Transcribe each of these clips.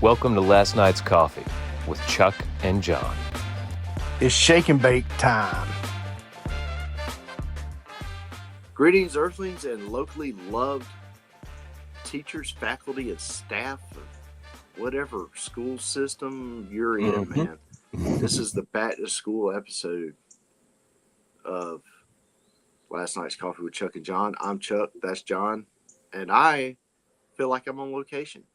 Welcome to Last Night's Coffee with Chuck and John. It's shake and bake time. Greetings, earthlings, and locally loved teachers, faculty, and staff of whatever school system you're in, man. This is the back to school episode of Last Night's Coffee with Chuck and John. I'm Chuck, that's John, and I feel like I'm on location.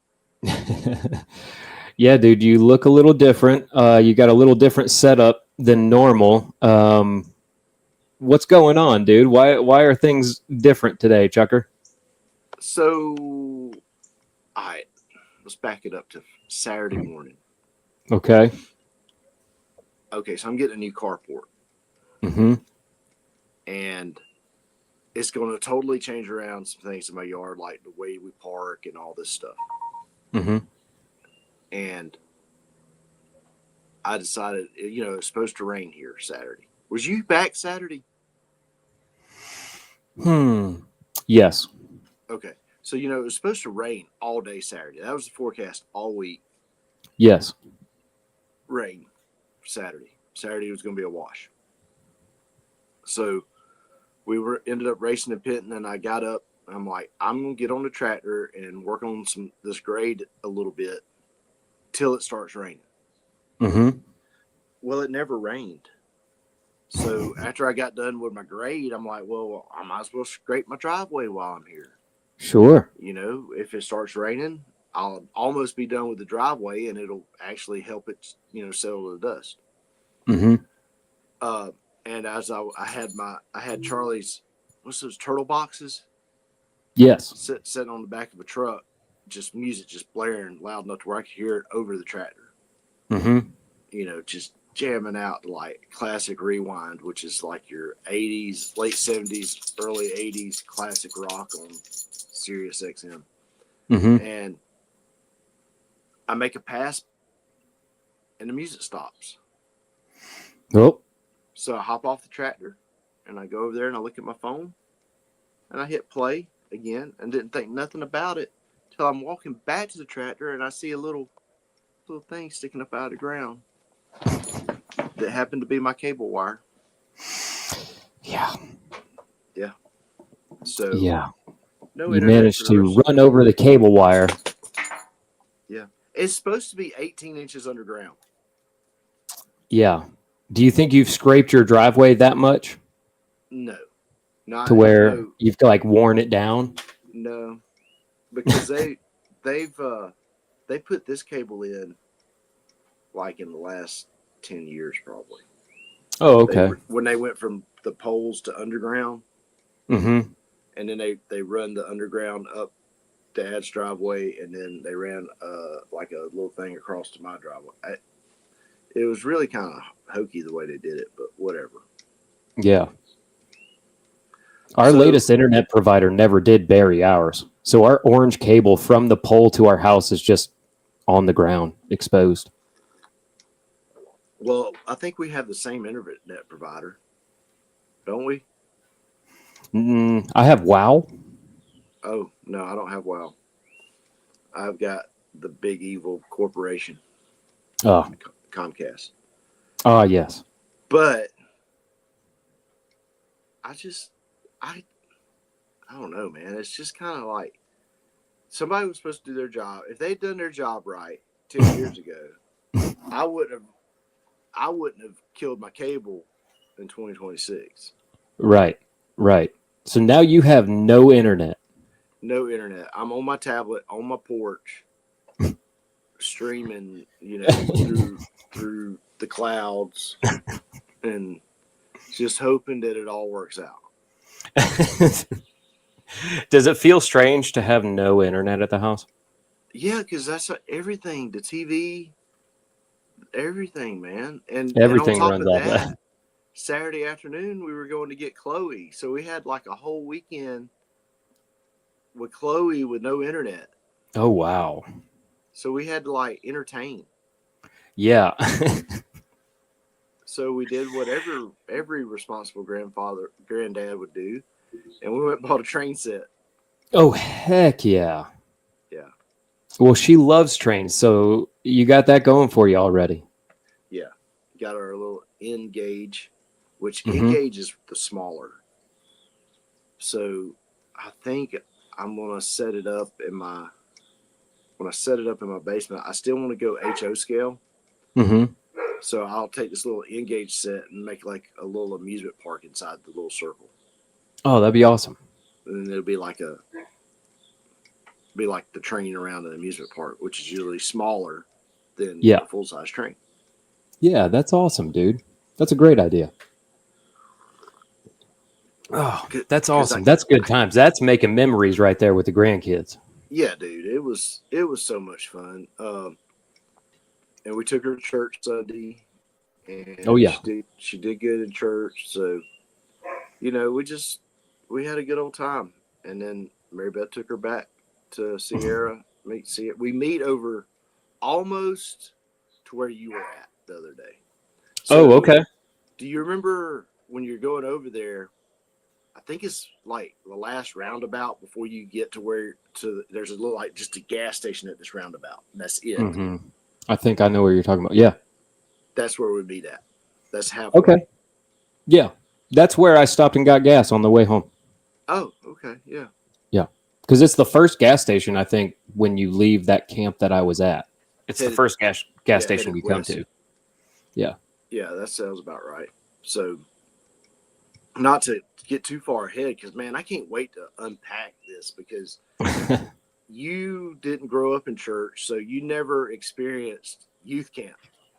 Yeah, dude, you look a little different. You got a little different setup than normal. What's going on, dude? Why are things different today, Chucker? So, all right, let's back it up to Saturday morning. Okay. Okay, so I'm getting a new carport. Mm-hmm. And it's going to totally change around some things in my yard, like the way we park and all this stuff. Mm-hmm. And I decided, it's supposed to rain here Saturday. Was you back Saturday? Yes. Okay. So, it was supposed to rain all day Saturday. That was the forecast all week. Yes. Rain Saturday. Saturday was going to be a wash. So we ended up racing and pitting, and I got up. I'm like, I'm going to get on the tractor and work on this grade a little bit till it starts raining. Mm-hmm. Well, it never rained. So after I got done with my grade, I'm like, well, I might as well scrape my driveway while I'm here. Sure. If it starts raining, I'll almost be done with the driveway, and it'll actually help it, settle the dust. Mm-hmm. And as I had Charlie's, what's those turtle boxes? Yes. Sitting on the back of a truck, just music just blaring loud enough to where I could hear it over the tractor. Mm-hmm. Just jamming out like classic rewind, which is like your 80s, late 70s, early 80s classic rock on Sirius XM. Mm-hmm. And I make a pass, and the music stops. Oh. So I hop off the tractor, and I go over there, and I look at my phone, and I hit play again, and didn't think nothing about it till I'm walking back to the tractor, and I see a little thing sticking up out of the ground that happened to be my cable wire. Yeah. Yeah. So yeah, no you managed to run over the cable wire. Yeah, it's supposed to be 18 inches underground. Yeah. Do you think you've scraped your driveway that much? No, not to where you've like worn it down? No, because they put this cable in like in the last 10 years probably. Oh, okay. When they went from the poles to underground, mm-hmm. and then they run the underground up Dad's driveway, and then they ran like a little thing across to my driveway. It was really kind of hokey the way they did it, but whatever. Yeah. Our latest internet provider never did bury ours. So our orange cable from the pole to our house is just on the ground, exposed. Well, I think we have the same internet provider, don't we? I have WOW. Oh, no, I don't have WOW. I've got the big evil corporation. Oh. Comcast. Oh, yes. But I don't know, man. It's just kind of like somebody was supposed to do their job. If they'd done their job right 10 years ago, I wouldn't have killed my cable in 2026. Right. So now you have no internet. No internet. I'm on my tablet, on my porch, streaming, through the clouds, and just hoping that it all works out. Does it feel strange to have no internet at the house? Yeah, because that's everything. The TV, everything, man. And everything on top runs of off that. Saturday afternoon, we were going to get Chloe. So we had like a whole weekend with Chloe with no internet. Oh, wow. So we had to like entertain. Yeah. So we did whatever every responsible granddad would do. And we went and bought a train set. Oh, heck yeah. Yeah. Well, she loves trains, so you got that going for you already. Yeah, got our little N gauge, which N Mm-hmm. gauge is the smaller. So I think I'm gonna set it up in my when I set it up in my basement. I still want to go HO scale, Mm-hmm. so I'll take this little N gauge set and make like a little amusement park inside the little circle, Oh, that'd be awesome. and then it'll be like the train around an amusement park, which is usually smaller than Yeah. a full size train. Yeah, that's awesome, dude. That's a great idea. Oh, that's awesome. That's good times. That's making memories right there with the grandkids. Yeah, dude, it was so much fun. And we took her to church Sunday, and Oh, yeah. she did good in church. So we had a good old time. And then Mary Beth took her back to Sierra. We meet over almost to where you were at the other day. So, Oh, okay. do you remember when you're going over there? I think it's like the last roundabout before you get there's a little like just a gas station at this roundabout. And that's it. Mm-hmm. I think I know what you're talking about. Yeah. That's where we meet at. That's halfway. Okay. Yeah. That's where I stopped and got gas on the way home. Oh, okay. Yeah. Yeah. Because it's the first gas station, I think, when you leave that camp that I was at. It's the first gas station we come to. Yeah. Yeah, that sounds about right. So, not to get too far ahead, because, man, I can't wait to unpack this because you didn't grow up in church, so you never experienced youth camp,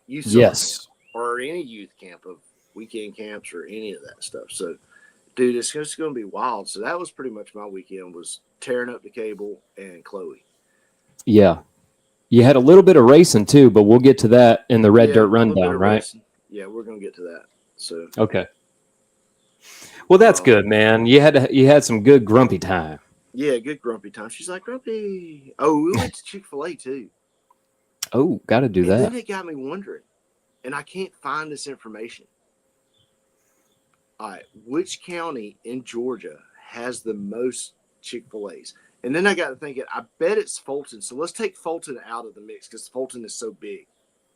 Yes. or any youth camp of weekend camps or any of that stuff. So, dude, it's just going to be wild. So that was pretty much my weekend, was tearing up the cable and Chloe. Yeah. You had a little bit of racing too, but we'll get to that in the Red Dirt Rundown, right? Racing. Yeah, we're going to get to that. So okay. Well, that's good, man. You had some good grumpy time. Yeah, good grumpy time. She's like, grumpy. Oh, we went to Chick-fil-A too. Oh, got to do that. And then it got me wondering, and I can't find this information. All right, which county in Georgia has the most Chick-fil-A's? And then I got to thinking, I bet it's Fulton. So let's take Fulton out of the mix because Fulton is so big.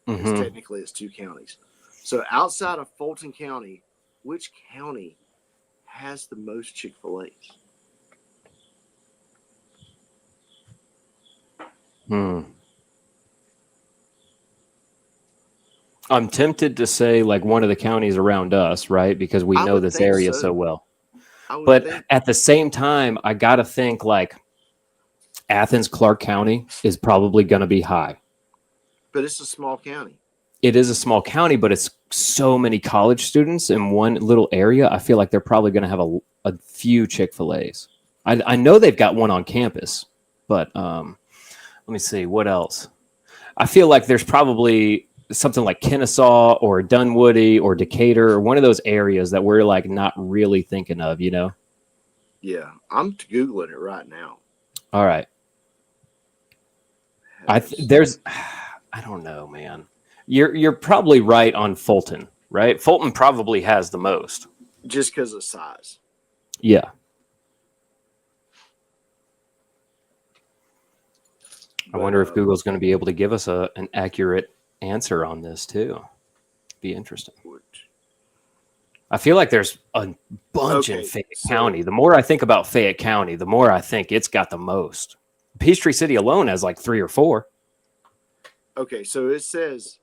Mm-hmm. Technically, it's two counties. So outside of Fulton County, which county has the most Chick-fil-A's? I'm tempted to say like one of the counties around us, right? Because we know this area so well. But at the same time, I got to think like Athens, Clark County is probably going to be high. But it's a small county. It is a small county, but it's so many college students in one little area. I feel like they're probably going to have a few Chick-fil-A's. I know they've got one on campus, but let me see. What else? I feel like there's probably something like Kennesaw or Dunwoody or Decatur or one of those areas that we're like not really thinking of, you know? Yeah, I'm Googling it right now. All right. I don't know, man. You're probably right on Fulton, right? Fulton probably has the most. Just because of size. Yeah. I wonder if Google's going to be able to give us an accurate answer on this too. Be interesting. I feel like there's a bunch in Fayette County. The more I think about Fayette County, the more I think it's got the most. Peachtree City alone has like 3 or 4. Okay, so it says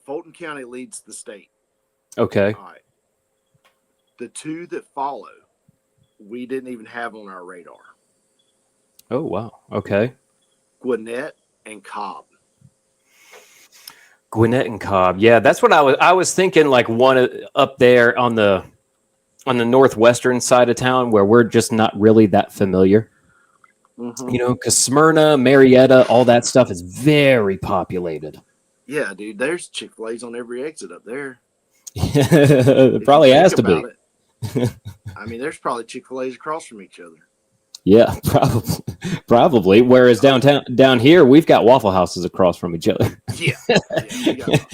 Fulton County leads the state. Okay. All right. The two that follow, we didn't even have on our radar. Oh, wow. Okay. Gwinnett and Cobb. Gwinnett and Cobb. Yeah, that's what I was thinking, like one up there on the northwestern side of town where we're just not really that familiar. Mm-hmm. You know, because Smyrna, Marietta, all that stuff is very populated. Yeah, dude, there's Chick-fil-A's on every exit up there. It probably has to be. I mean, there's probably Chick-fil-A's across from each other. Yeah, probably. Whereas down here, we've got Waffle Houses across from each other. Yeah, we got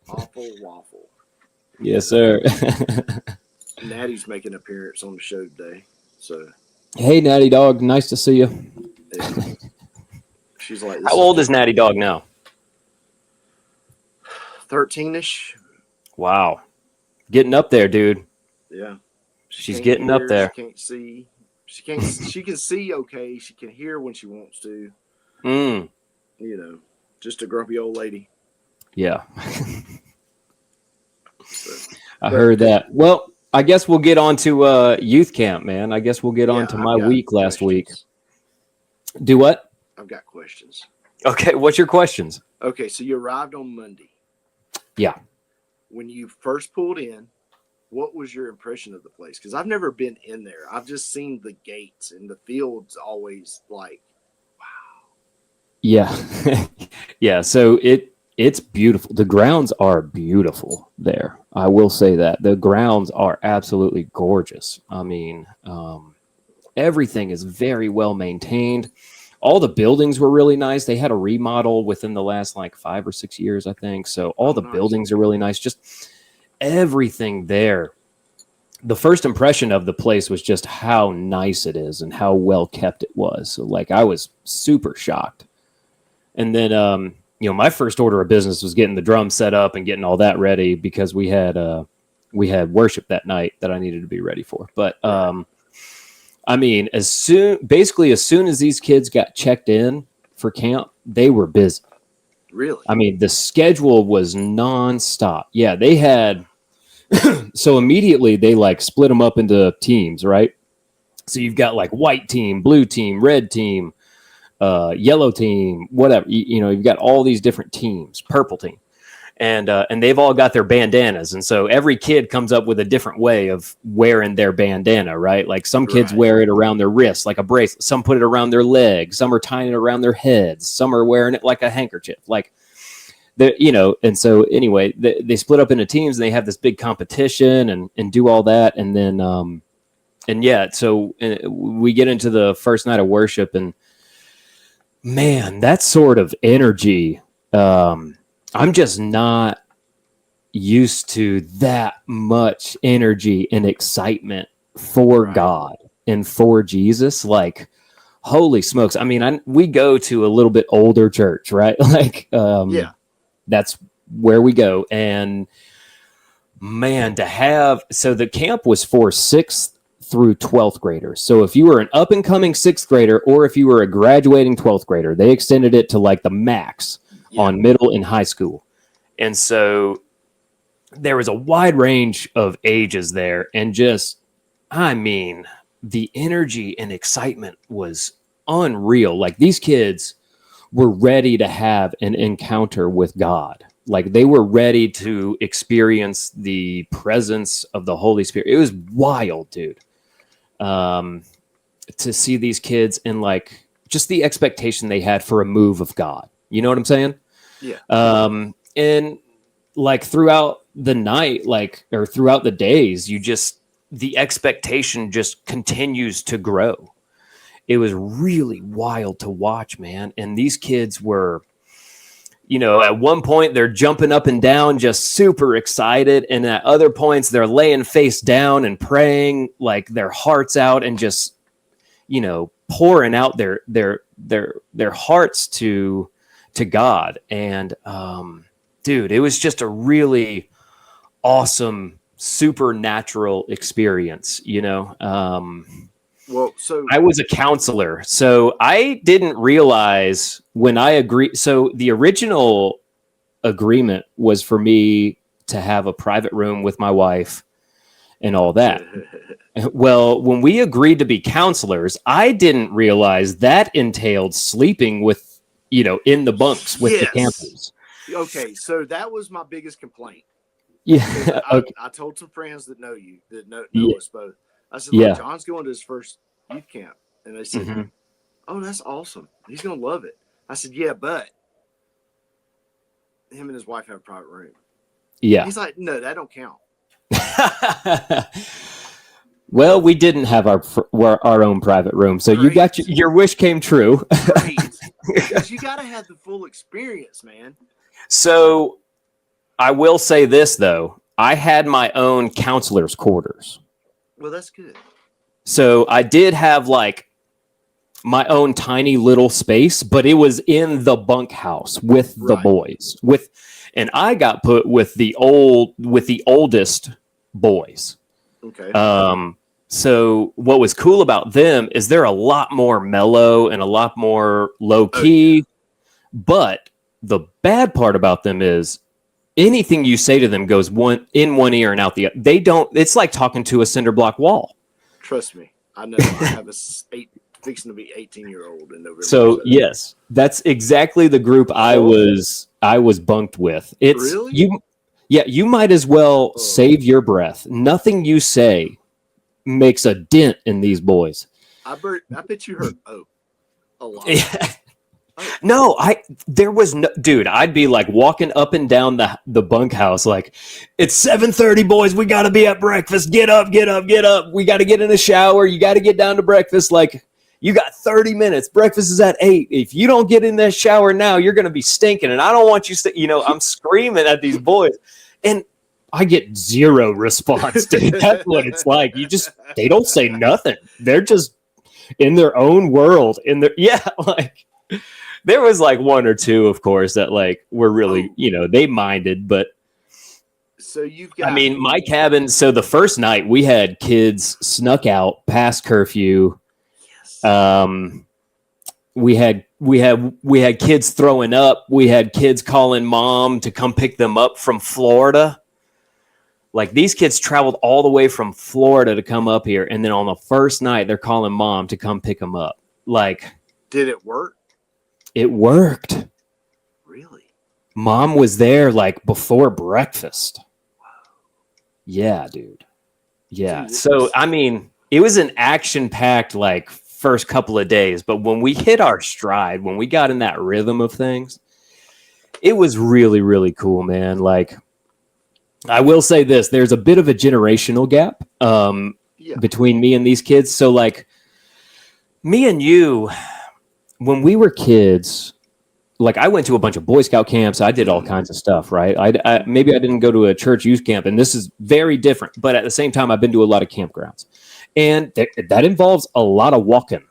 awful waffle. Yes, sir. Natty's making an appearance on the show today. So, hey, Natty Dog, nice to see you. Yeah. She's like, How old is Natty Dog now? 13ish. Wow. Getting up there, dude. Yeah. She's getting up there. She can't see. She can see okay. She can hear when she wants to. Mm. You know, just a grumpy old lady. Yeah. So, I heard that. Well, I guess we'll get on to youth camp, man. I guess we'll get on to my week last week. Do what? I've got questions. Okay, what's your questions? Okay, so you arrived on Monday. Yeah. When you first pulled in, what was your impression of the place? Because I've never been in there. I've just seen the gates, and the field's always like, wow. Yeah. Yeah, so it's beautiful. The grounds are beautiful there. I will say that. The grounds are absolutely gorgeous. I mean, everything is very well maintained. All the buildings were really nice. They had a remodel within the last like 5 or 6 years, I think. So all the buildings are really nice. Just everything there. The first impression of the place was just how nice it is and how well kept it was. So like I was super shocked. And then my first order of business was getting the drums set up and getting all that ready because we had worship that night that I needed to be ready for. But I mean, as soon as these kids got checked in for camp, they were busy. Really? I mean, the schedule was nonstop. Yeah, they had. So immediately they like split them up into teams, right? So you've got like white team, blue team, red team, yellow team, whatever. You've got all these different teams, purple team. And they've all got their bandanas. And so every kid comes up with a different way of wearing their bandana, right? Like some kids wear it around their wrists, like a bracelet. Some put it around their legs. Some are tying it around their heads. Some are wearing it like a handkerchief. Like, and so anyway, they split up into teams and they have this big competition and do all that. And then, so we get into the first night of worship and man, that sort of energy, I'm just not used to that much energy and excitement for God and for Jesus. Like, holy smokes. I mean, we go to a little bit older church, right? Like, that's where we go. And man, so the camp was for 6th through 12th graders. So if you were an up and coming 6th grader, or if you were a graduating 12th grader, they extended it to like the max on middle and high school. And so there was a wide range of ages there. And just, I mean, the energy and excitement was unreal. Like these kids were ready to have an encounter with God. Like they were ready to experience the presence of the Holy Spirit. It was wild, dude. To see these kids and like just the expectation they had for a move of God. You know what I'm saying? Yeah. And like throughout the night, or throughout the days, the expectation just continues to grow. It was really wild to watch, man. And these kids were, at one point they're jumping up and down, just super excited. And at other points they're laying face down and praying like their hearts out and just, pouring out their hearts to God. And, dude, it was just a really awesome, supernatural experience, Well, so I was a counselor, so I didn't realize when I agreed. So the original agreement was for me to have a private room with my wife and all that. Well, when we agreed to be counselors, I didn't realize that entailed sleeping with, in the bunks with the campers. Okay, so that was my biggest complaint. Yeah. I told some friends that know you, that know us both. I said, look, John's going to his first youth camp. And they said, oh, that's awesome. He's going to love it. I said, yeah, but him and his wife have a private room. Yeah. He's like, no, that don't count. Well, we didn't have our own private room. So you got your wish came true. Right. Because you got to have the full experience, man. So I will say this, though. I had my own counselor's quarters. Well, that's good. So I did have like my own tiny little space, but it was in the bunkhouse with the Right. boys. And I got put with the oldest boys. Okay. So what was cool about them is they're a lot more mellow and a lot more low Oh, key. But the bad part about them is anything you say to them goes in one ear and out the other. They don't. It's like talking to a cinder block wall. Trust me, I know. I have fixing to be 18-year-old in November. So yes, that's exactly the group I was bunked with. It's Really? you might as well save your breath. Nothing you say makes a dent in these boys. I bet you heard a lot. Yeah. No, there was no dude. I'd be like walking up and down the bunkhouse, like it's 7:30, boys. We got to be at breakfast. Get up, get up, get up. We got to get in the shower. You got to get down to breakfast. Like you got 30 minutes. Breakfast is at 8. If you don't get in that shower now, you're gonna be stinking. And I don't want you. I'm screaming at these boys, and I get zero response. Dude, that's what it's like. They don't say nothing. They're just in their own world. Like. There was like one or two, of course, that like were really, they minded, but so you've got. I mean, my cabin. So the first night we had kids snuck out past curfew. Yes. We had kids throwing up. We had kids calling mom to come pick them up from Florida. Like these kids traveled all the way from Florida to come up here, and then on the first night they're calling mom to come pick them up. Like, did it work? It worked. Really? Mom was there like before breakfast. Wow. Yeah, dude. Yeah. So, I mean, it was an action-packed like first couple of days, but when we hit our stride, when we got in that rhythm of things, it was really, really cool, man. Like, I will say this, there's a bit of a generational gap between me and these kids. So, like, me and you, when we were kids, like I went to a bunch of Boy Scout camps. I did all kinds of stuff, right? Maybe I didn't go to a church youth camp, and this is very different. But at the same time, I've been to a lot of campgrounds. And that involves a lot of walking,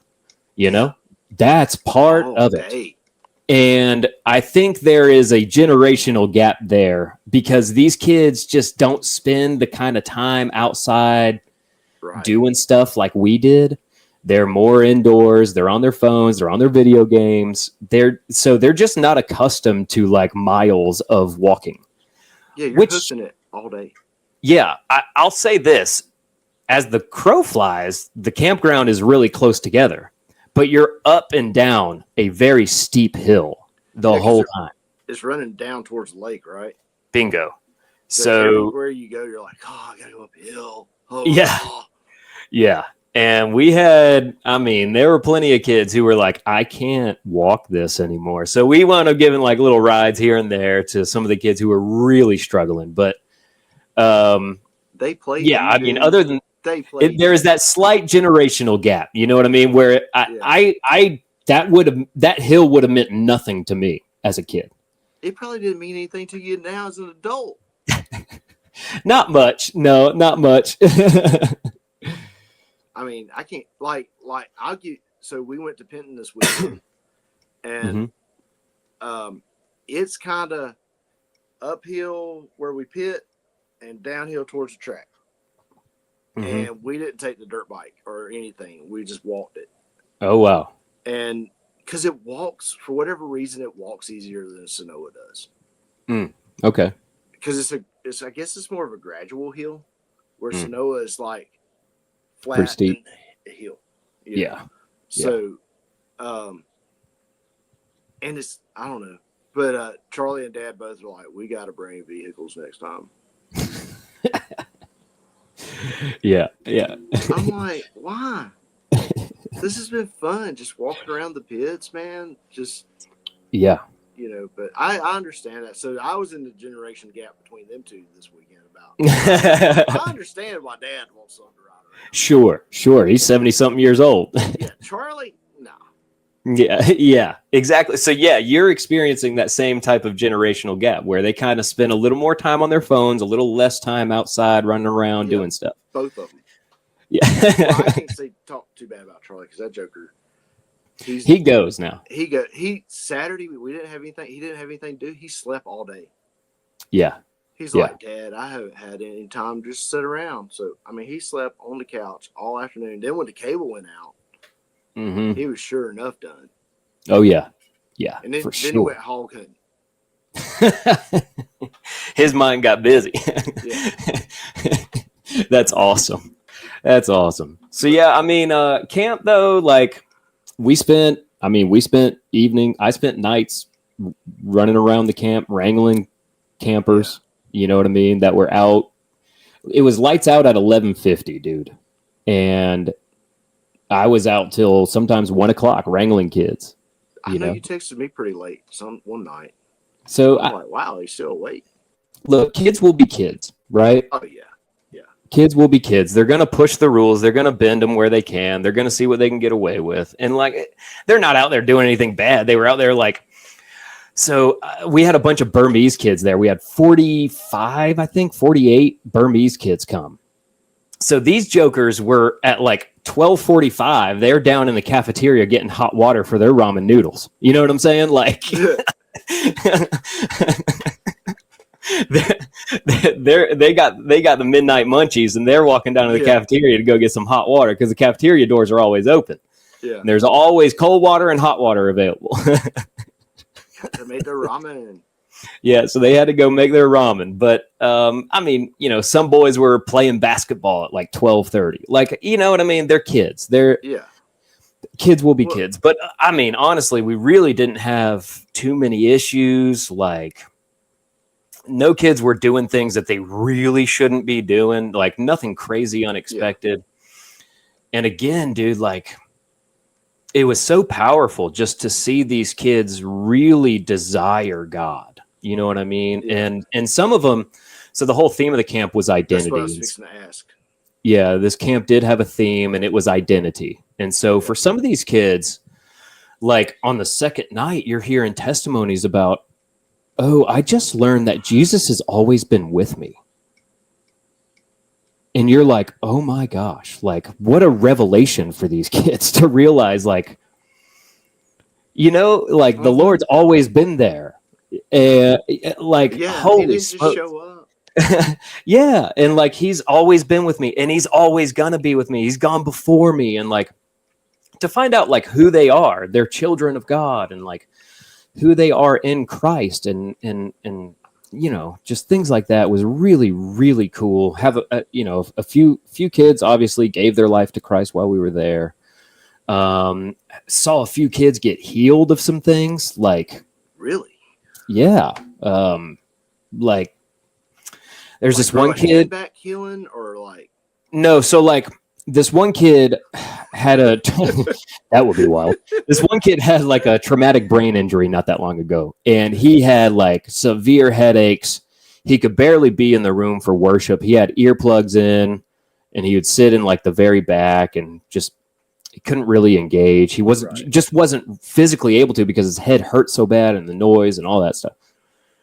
That's part of it. And I think there is a generational gap there because these kids just don't spend the kind of time outside doing stuff like we did. They're more indoors. They're on their phones. They're on their video games. They're just not accustomed to like miles of walking. Yeah, you're pushing it all day. Yeah, I'll say this. As the crow flies, the campground is really close together, but you're up and down a very steep hill the whole time. It's running down towards the lake, right? Bingo. So everywhere you go, you're like, I got to go uphill. Oh, yeah. Oh. Yeah. And there were plenty of kids who were like, I can't walk this anymore. So we wound up giving like little rides here and there to some of the kids who were really struggling. But they played. Yeah, I mean, other than there is that slight generational gap. You know what I mean? Where that hill would have meant nothing to me as a kid. It probably didn't mean anything to you now as an adult. Not much. No, not much. I mean, I can't I'll get. So we went to Penton this weekend, and it's kind of uphill where we pit and downhill towards the track. And we didn't take the dirt bike or anything. We just walked it. Oh wow! And because it walks, for whatever reason, it walks easier than Sonoa does. Okay. Because I guess it's more of a gradual hill, where Sonoa is like flat pretty steep hill. Yeah. So, and it's, I don't know, but Charlie and Dad both were like, we got to bring vehicles next time. Yeah. I'm like, why? This has been fun, just walking around the pits, man. Just but I understand that. So I was in the generation gap between them two this weekend. I understand why Dad wants something to ride around. Sure. He's 70-something years old. Yeah, Charlie, no. Yeah, exactly. So yeah, you're experiencing that same type of generational gap where they kind of spend a little more time on their phones, a little less time outside running around doing stuff. Both of them. Yeah. Well, I can't talk too bad about Charlie because that joker, He goes now. He Saturday we didn't have anything. He didn't have anything to do. He slept all day. Yeah. He's Yeah. like, Dad, I haven't had any time to just sit around. So I mean, he slept on the couch all afternoon. Then when the cable went out, Mm-hmm. he was sure enough done. Oh yeah. Yeah. And then, for then he sure. went hog hunting. His mind got busy. Yeah. That's awesome. That's awesome. So yeah, I mean, camp though, like I spent nights running around the camp, wrangling campers, you know what I mean, that were out. It was lights out at 11:50, dude. And I was out till sometimes 1:00 wrangling kids. I know you texted me pretty late one night. So I'm like, wow, he's still awake. Look, kids will be kids, right? Oh yeah. Kids will be kids. They're going to push the rules. They're going to bend them where they can. They're going to see what they can get away with. And like, they're not out there doing anything bad. They were out there like, so we had a bunch of Burmese kids there. We had 45, I think 48 Burmese kids come. So these jokers were at like 12:45. They're down in the cafeteria getting hot water for their ramen noodles. You know what I'm saying? Like, they got the midnight munchies, and they're walking down to the cafeteria to go get some hot water because the cafeteria doors are always open. Yeah, and there's always cold water and hot water available. They made their ramen. Yeah, so they had to go make their ramen. But I mean, you know, some boys were playing basketball at like 12:30. Like, you know what I mean? They're kids. Kids will be kids. But I mean, honestly, we really didn't have too many issues. Like, no kids were doing things that they really shouldn't be doing, like nothing crazy unexpected. And again, dude, like it was so powerful just to see these kids really desire God. You know what I mean? Yeah. And some of them, so the whole theme of the camp was identity. That's what I was fixing to ask. Yeah, this camp did have a theme, and it was identity. And so for some of these kids, like on the second night, you're hearing testimonies about, oh, I just learned that Jesus has always been with me. And you're like, oh my gosh, like what a revelation for these kids to realize, like, you know, like the Lord's always been there. Like, holy smokes. Show up. Yeah. And like, he's always been with me, and he's always going to be with me. He's gone before me. And like, to find out like who they are, they're children of God, and like, who they are in Christ, and you know, just things like that was really, really cool. Have a few kids obviously gave their life to Christ while we were there. Saw a few kids get healed of some things, like really, yeah. Like there's this one kid back healing, or like no, so like this one kid had that would be wild. This one kid had like a traumatic brain injury not that long ago, and he had like severe headaches. He could barely be in the room for worship. He had earplugs in, and he would sit in like the very back, and just he couldn't really engage. He wasn't physically able to because his head hurt so bad, and the noise and all that stuff,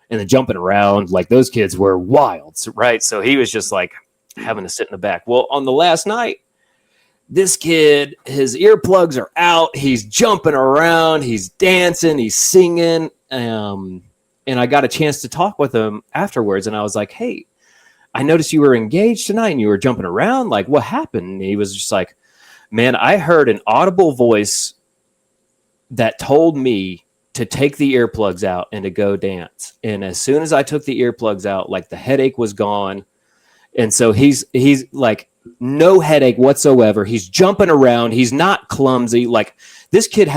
and the jumping around. Like those kids were wild, right? So he was just like having to sit in the back. Well, on the last night, this kid, his earplugs are out. He's jumping around. He's dancing. He's singing. And I got a chance to talk with him afterwards. And I was like, hey, I noticed you were engaged tonight and you were jumping around. Like, what happened? And he was just like, man, I heard an audible voice that told me to take the earplugs out and to go dance. And as soon as I took the earplugs out, like the headache was gone. And so he's like, no headache whatsoever. He's jumping around. He's not clumsy. Like this kid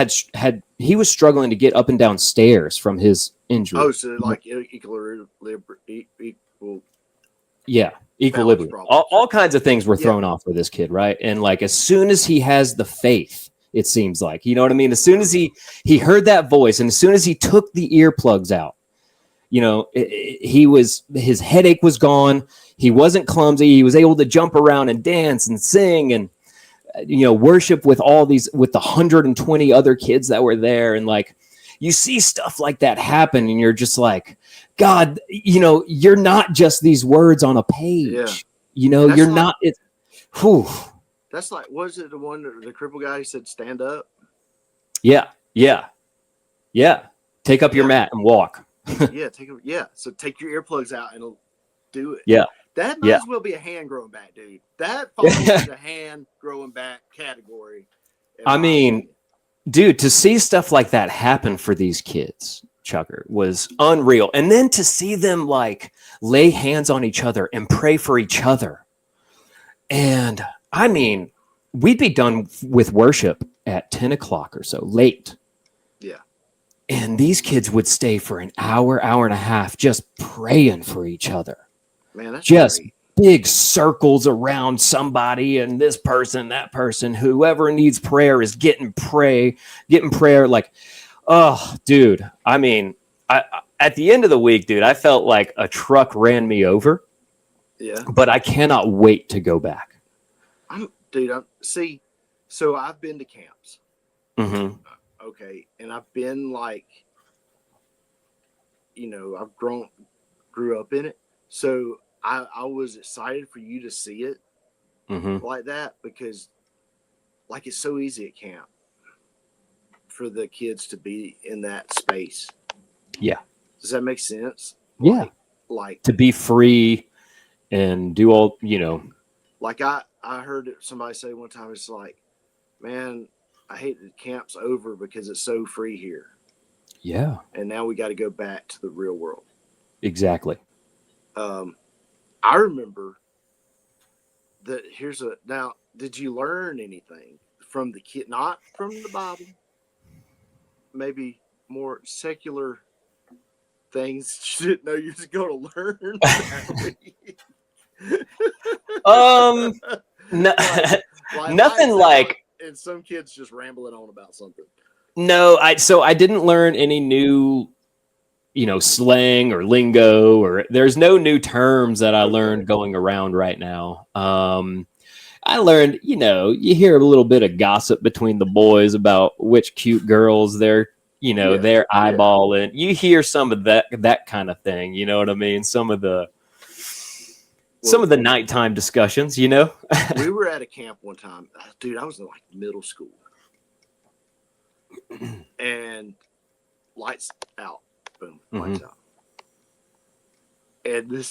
he was struggling to get up and down stairs from his injury. Oh, so like equilibrium. Yeah, equilibrium. All kinds of things were thrown off for this kid, right? And like as soon as he has the faith, it seems like, you know what I mean? As soon as he heard that voice, and as soon as he took the earplugs out, you know, his headache was gone. He wasn't clumsy. He was able to jump around and dance and sing and, you know, worship with with the 120 other kids that were there. And like, you see stuff like that happen, and you're just like, God, you know, you're not just these words on a page. Yeah. You know, you're not. Whew. That's like, was it the one that the crippled guy said, stand up? Yeah, yeah, yeah. Take up your Yeah. mat and walk. So take your earplugs out and it'll do it. Yeah, That might yeah. as well be a hand growing back, dude. That falls in the hand growing back category. I mean, dude, to see stuff like that happen for these kids, Chucker, was unreal. And then to see them like lay hands on each other and pray for each other. And I mean, we'd be done with worship at 10 o'clock or so, late. Yeah. And these kids would stay for an hour, hour and a half just praying for each other. Man, that's just great. Big circles around somebody, and this person, that person, whoever needs prayer is getting prayer. Like, oh, dude. I mean, at the end of the week, dude, I felt like a truck ran me over. Yeah. But I cannot wait to go back. So I've been to camps. Mm-hmm. Okay. And I've been like, I've grew up in it. So I was excited for you to see it like that because like it's so easy at camp for the kids to be in that space. Yeah. Does that make sense? Yeah. Like to be free and do all, Like I heard somebody say one time, it's like, man, I hate that camp's over because it's so free here. Yeah. And now we got to go back to the real world. Exactly. I remember that now, did you learn anything from the kid, not from the Bible, maybe more secular things you didn't know you was going to learn that week? No, like nothing like, and some kids just rambling on about something. No, I didn't learn any new, slang or lingo, or there's no new terms that I learned going around right now. I learned, you hear a little bit of gossip between the boys about which cute girls they're eyeballing. You hear some of that kind of thing. You know what I mean? Some of the nighttime discussions, We were at a camp one time. Dude, I was in like middle school. And lights out. Boom. Lights out. And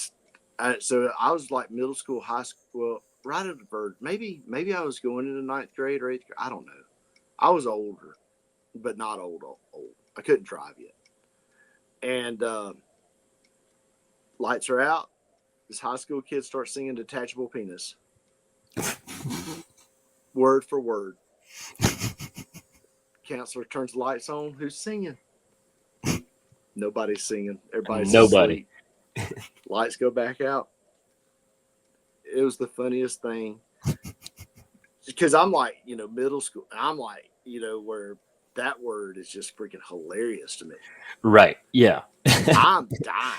so I was like middle school, high school, well, right at the verge. Maybe I was going into 9th grade or 8th grade. I don't know. I was older, but not old. I couldn't drive yet. And lights are out. This high school kid starts singing Detachable Penis. Word for word. Counselor turns the lights on. Who's singing? Nobody's singing. Everybody's asleep. Lights go back out. It was the funniest thing. Because I'm like, middle school. I'm like, where that word is just freaking hilarious to me. Right. Yeah. I'm dying.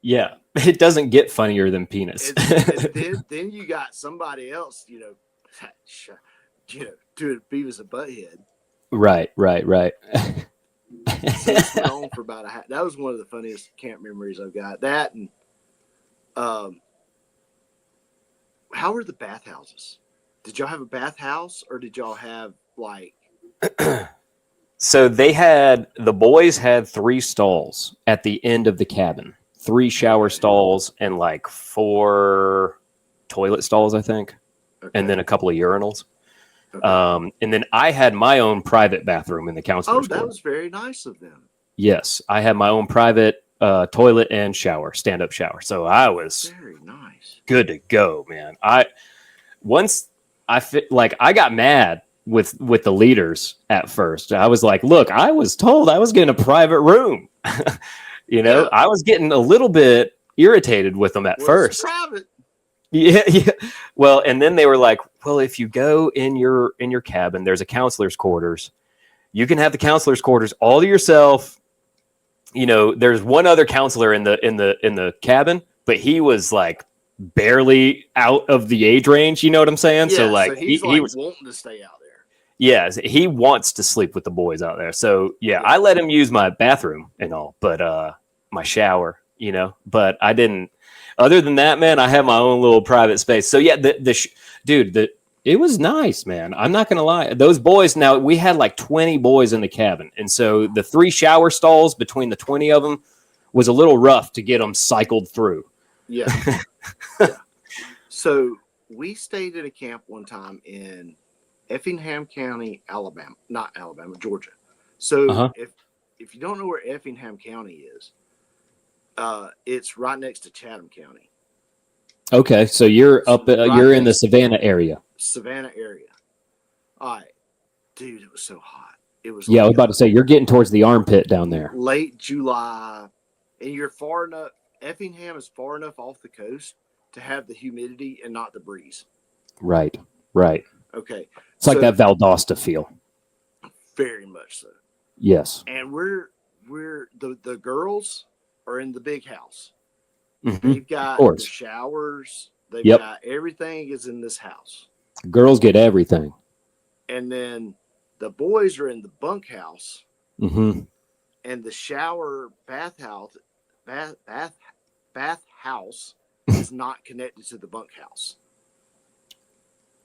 Yeah. It doesn't get funnier than penis. And then you got somebody else, doing Beavis and Butthead. Right. So this went on for about that was one of the funniest camp memories I've got. That and how were the bathhouses? Did y'all have a bathhouse or did y'all have like So the boys had 3 stalls at the end of the cabin. 3 shower stalls and like 4 toilet stalls, I think. Okay. And then a couple of urinals. Okay. And then I had my own private bathroom in the counselor's that was very nice of them. Yes, I had my own private toilet and stand-up shower. So I was very nice, good to go, man. I got mad with the leaders at first. I was like, look, I was told I was getting a private room. Yeah. I was getting a little bit irritated with them at first. It's private. Yeah. Well, and then they were like, well, if you go in your cabin, there's a counselor's quarters. You can have the counselor's quarters all to yourself. There's one other counselor in the cabin, but he was like barely out of the age range. You know what I'm saying? Yeah, so like he was wanting to stay out there. Yeah, he wants to sleep with the boys out there. So yeah, I let him use my bathroom and all, but my shower, but I didn't. Other than that, man, I have my own little private space. So yeah, dude, It was nice, man. I'm not gonna lie. Those boys. Now we had like 20 boys in the cabin, and so the 3 shower stalls between the 20 of them was a little rough to get them cycled through. Yeah. Yeah. So we stayed at a camp one time in Effingham County, Alabama, not Alabama, Georgia. So if you don't know where Effingham County is, it's right next to Chatham County. Okay, so you're up. You're in the Savannah area. Savannah area. All right, dude, it was so hot. It was. Yeah, I was about to say you're getting towards the armpit down there. Late July, and you're far enough. Effingham is far enough off the coast to have the humidity and not the breeze. Right. Right. Okay. It's like that Valdosta feel. Very much so. Yes. And we're the girls are in the big house. Mm-hmm. They've got the showers. They've got everything is in this house. Girls get everything. And then the boys are in the bunkhouse. Mm-hmm. And the shower bath house is not connected to the bunkhouse.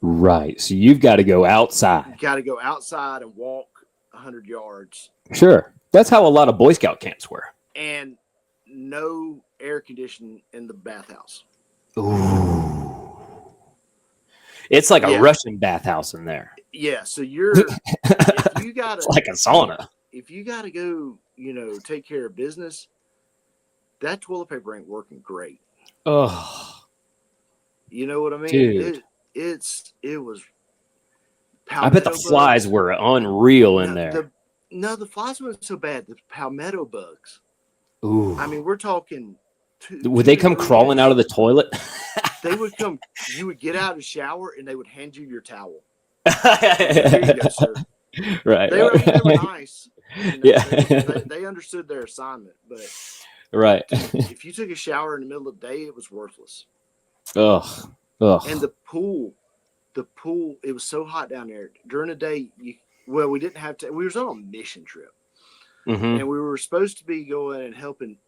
Right. So you've got to go outside. You got to go outside and walk 100 yards. Sure. That's how a lot of Boy Scout camps were. And no air conditioning in the bathhouse. Ooh. It's like a Russian bathhouse in there. Yeah. So if you got it's like a sauna. If you got to go, take care of business, that toilet paper ain't working great. Oh. You know what I mean? Dude. It was. I bet the flies were unreal in there. The flies weren't so bad. The palmetto bugs. Ooh. I mean, we're talking. Would they come crawling out of the toilet? They would come. You would get out of the shower and they would hand you your towel. Here you go, sir. Right. They were nice. Yeah. They understood their assignment, but right. If you took a shower in the middle of the day, it was worthless. Ugh. And the pool, it was so hot down there during the day. We didn't have to. We was on a mission trip, and we were supposed to be going and helping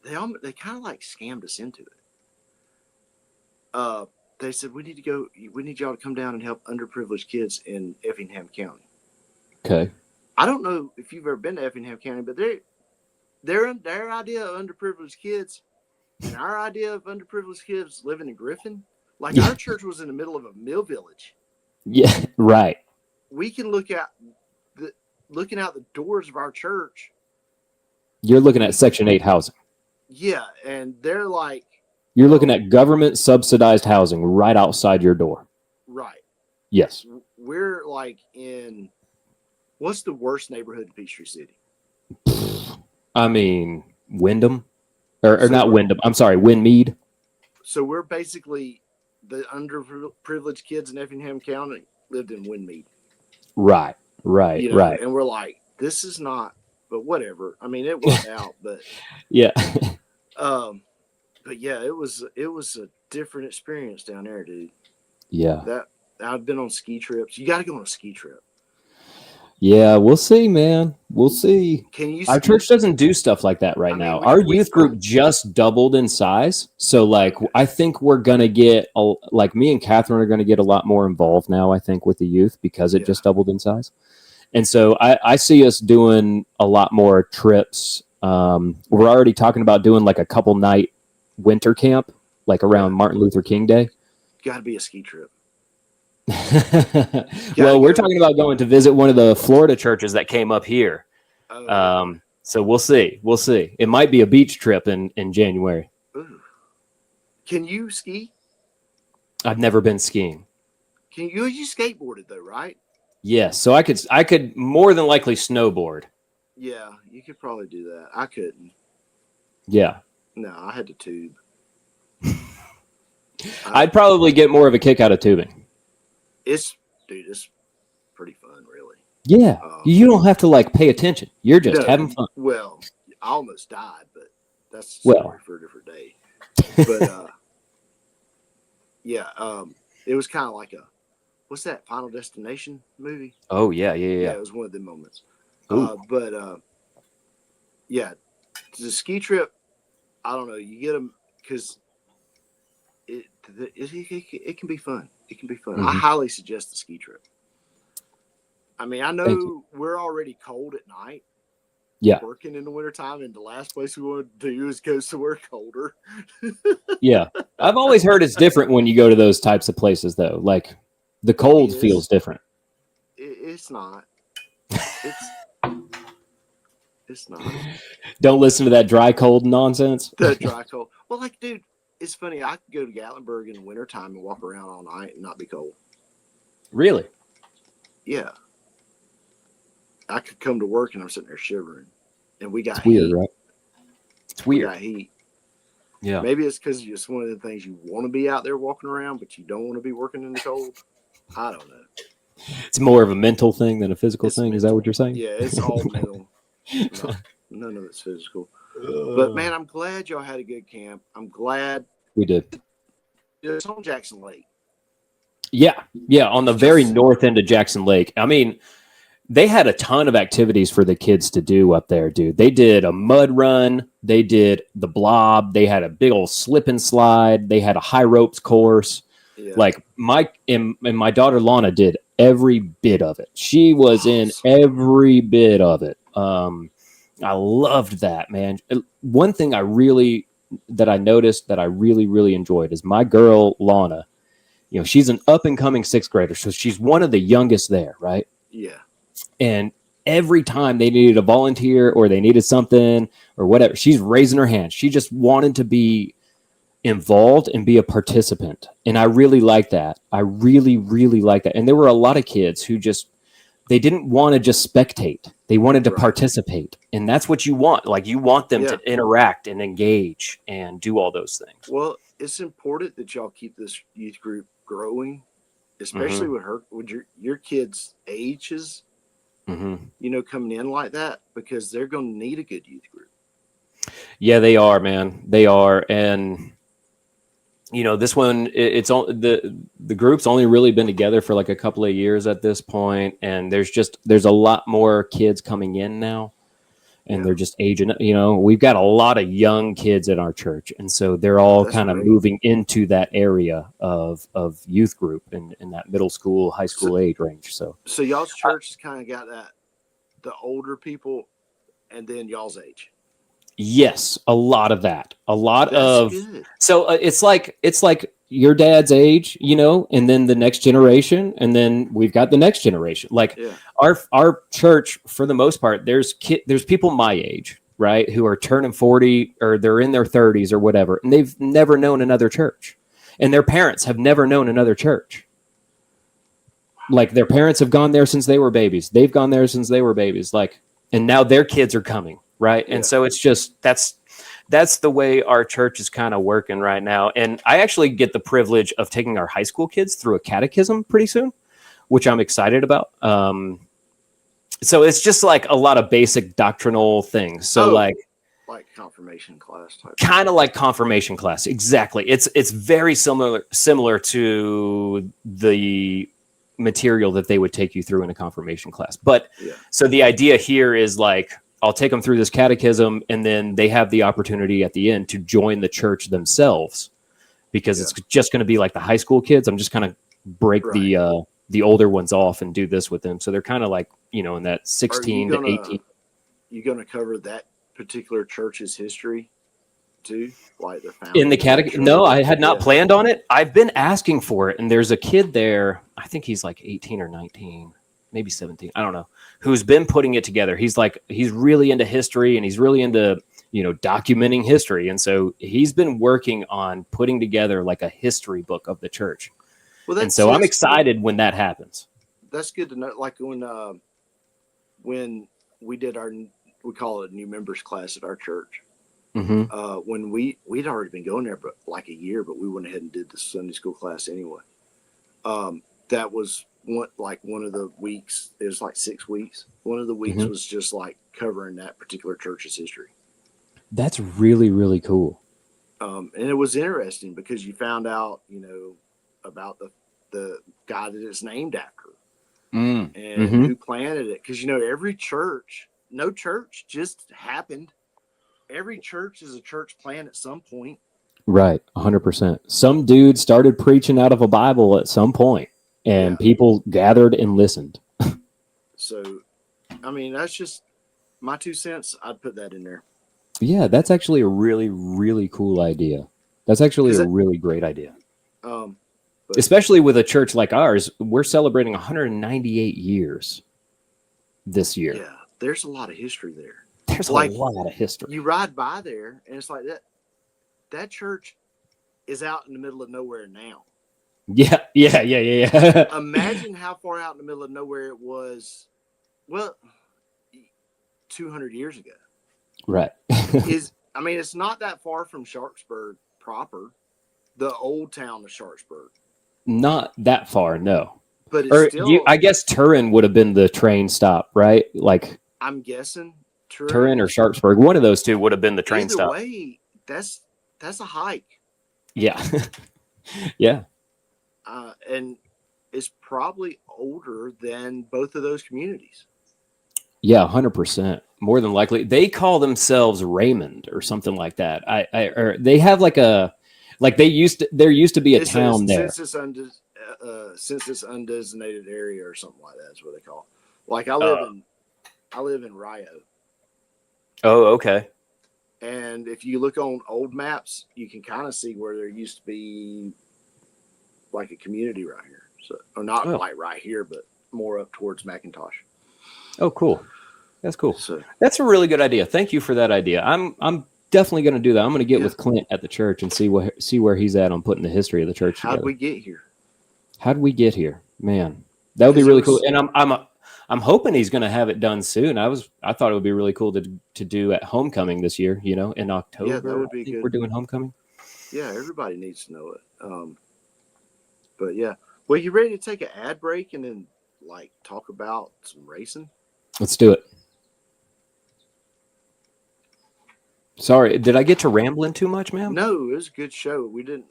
They kind of like scammed us into it. They said we need y'all to come down and help underprivileged kids in Effingham County. Okay. I don't know if you've ever been to Effingham County, but their idea of underprivileged kids and our idea of underprivileged kids living in Griffin, like our church was in the middle of a mill village. Yeah, right. We can looking out the doors of our church. You're looking at Section 8 housing. Yeah, and they're like... You're looking at government subsidized housing right outside your door. Right. Yes. We're like in... What's the worst neighborhood in Peachtree City? I mean, Wyndham? Or not Wyndham. I'm sorry, Windmead. So we're basically... The underprivileged kids in Effingham County lived in Windmead. Right. Right. And we're like, this is not... But whatever. I mean, it worked out, but... Yeah. But yeah, it was a different experience down there, dude. Yeah. I've been on ski trips. You got to go on a ski trip. Yeah, we'll see, man. We'll see. Our church doesn't do stuff like that right now. Our youth group just doubled in size. So, I think we're going to get, me and Catherine are going to get a lot more involved now, I think, with the youth because it just doubled in size. And so I see us doing a lot more trips. We're already talking about doing a couple night winter camp, around Martin Luther King Day. Got to be a ski trip. Well, we're talking about going to visit one of the Florida churches that came up here. So we'll see. It might be a beach trip in January. Ooh. Can you ski? I've never been skiing. You skateboarded though, right? Yes. So I could more than likely snowboard. Yeah, you could probably do that. I couldn't. Yeah. No, I had to tube. I'd probably get more of a kick out of tubing. It's pretty fun, really. Yeah, you don't have to pay attention. You're just having fun. Well, I almost died, but that's a story for a different day. But it was kind of like what's that Final Destination movie? Oh yeah. It was one of the moments. The ski trip, I don't know. You get them because it can be fun. It can be fun. I Mhm. highly suggest the ski trip. I mean, I Thank you. know we're already cold at night Yeah. working in the wintertime, and the last place we want to do is go somewhere colder. Yeah. I've always heard it's different when you go to those types of places, though. Like the It cold is. feels different. It's not. It's it's not. Don't listen to that dry cold nonsense. The dry cold. Well, like, dude, it's funny. I could go to Gatlinburg in the wintertime and walk around all night and not be cold. Really? Yeah. I could come to work and I'm sitting there shivering. And we got It's weird, heat. right? It's We weird. got heat. Yeah. Maybe it's because it's one of the things you want to be out there walking around, but you don't want to be working in the cold. I don't know. It's more of a mental thing than a physical It's thing. Is that mental. what you're saying? Yeah, it's all mental. None of it's physical. But man, I'm glad y'all had a good camp. I'm glad We did. it's on Jackson Lake. Yeah. Yeah. On the It's very just- north end of Jackson Lake. I mean, they had a ton of activities for the kids to do up there, dude. They did a mud run. They did the blob. They had a big old slip and slide. They had a high ropes course. Yeah. Like Mike and my daughter Lana did every bit of it. She was in Awesome. every bit of it. I loved that, man. One thing that I noticed that I really enjoyed is my girl Lana. You know, she's an up and coming sixth grader, so she's one of the youngest there, right? Yeah. And every time they needed a volunteer or they needed something or whatever, she's raising her hand. She just wanted to be involved and be a participant. And I really like that. I really like that. And there were a lot of kids who they didn't want to just spectate. They wanted to Right. participate. And that's what you want. Like you want them Yeah. to interact and engage and do all those things. Well, it's important that y'all keep this youth group growing, especially with your kids' ages, coming in like that, because they're going to need a good youth group. Yeah, they are, man. They are. And this one, it's all the group's only really been together for like a couple of years at this point, and there's a lot more kids coming in now, and they're just aging. We've got a lot of young kids in our church, and so they're all That's kind of great. moving into that area of youth group and in that middle school, high school age range. So y'all's church has kind of got the older people, and then y'all's age. yes, a lot of that. A lot That's of good. so it's like your dad's age, and then the next generation, and then we've got the next generation. Like our church, for the most part, there's people my age, right, who are turning 40 or they're in their 30s or whatever, and they've never known another church, and their parents have never known another church. Like their parents have gone there since they were babies. They've gone there since they were babies. Like, and now their kids are coming. Right. And so it's just that's the way our church is kind of working right now. And I actually get the privilege of taking our high school kids through a catechism pretty soon, which I'm excited about. So it's just like a lot of basic doctrinal things. So like confirmation class type. Kind of like confirmation class. Exactly. It's very similar to the material that they would take you through in a confirmation class. But so the idea here is like, I'll take them through this catechism, and then they have the opportunity at the end to join the church themselves, because it's just going to be like the high school kids. I'm just kind of break the older ones off and do this with them. So they're kind of like, in that 16 to 18. You going to cover that particular church's history too? Like the founding In the catechism? No, I had not planned on it. I've been asking for it. And there's a kid there, I think he's like 18 or 19. Maybe 17, I don't know, who's been putting it together. He's really into history, and he's really into, documenting history. And so he's been working on putting together like a history book of the church. Well, and so I'm excited when that happens. That's good to know. Like when we did we call it a new members class at our church. When we'd already been going there, but like a year, but we went ahead and did the Sunday school class anyway. That was one of the weeks. It was like 6 weeks. One of the weeks was just like covering that particular church's history. That's really cool. And it was interesting because you found out, about the guy that it's named after and who planted it. Because every church, no church just happened. Every church is a church plant at some point. Right, 100%. Some dude started preaching out of a Bible at some point, and people gathered and listened. So, I mean, that's just my 2 cents. I'd put that in there. Yeah, that's actually a really, really cool idea. That's actually a really great idea. Especially with a church like ours, we're celebrating 198 years this year. Yeah, there's a lot of history there. There's like, a lot of history. You ride by there, and it's like that church is out in the middle of nowhere now. Yeah. Imagine how far out in the middle of nowhere it was, 200 years ago. Right. It's not that far from Sharpsburg proper, the old town of Sharpsburg. Not that far, no. But it's still, I guess Turin would have been the train stop, right? Like, I'm guessing Turin or Sharpsburg, one of those two would have been the train stop. Either way, that's a hike. Yeah. Yeah. And it's probably older than both of those communities. Yeah, 100%. More than likely, they call themselves Raymond or something like that. Or they have there used to be a town there. Census undesignated area or something like that is what they call it. Like I live in Rio. Oh, okay. And if you look on old maps, you can kind of see where there used to be like a community right here. So, or not like right here, but more up towards McIntosh. Oh, cool. That's cool. So, that's a really good idea. Thank you for that idea. I'm definitely going to do that. I'm going to get with Clint at the church and see where he's at on putting the history of the church together. How'd we get here? How'd we get here? Man, that would be really cool. And I'm hoping he's going to have it done soon. I thought it would be really cool to do at homecoming this year, in October. Yeah, that would be good. We're doing homecoming. Yeah, everybody needs to know it. But yeah. Well, you ready to take an ad break and then talk about some racing? Let's do it. Sorry, did I get to rambling too much, man? No, it was a good show. We didn't.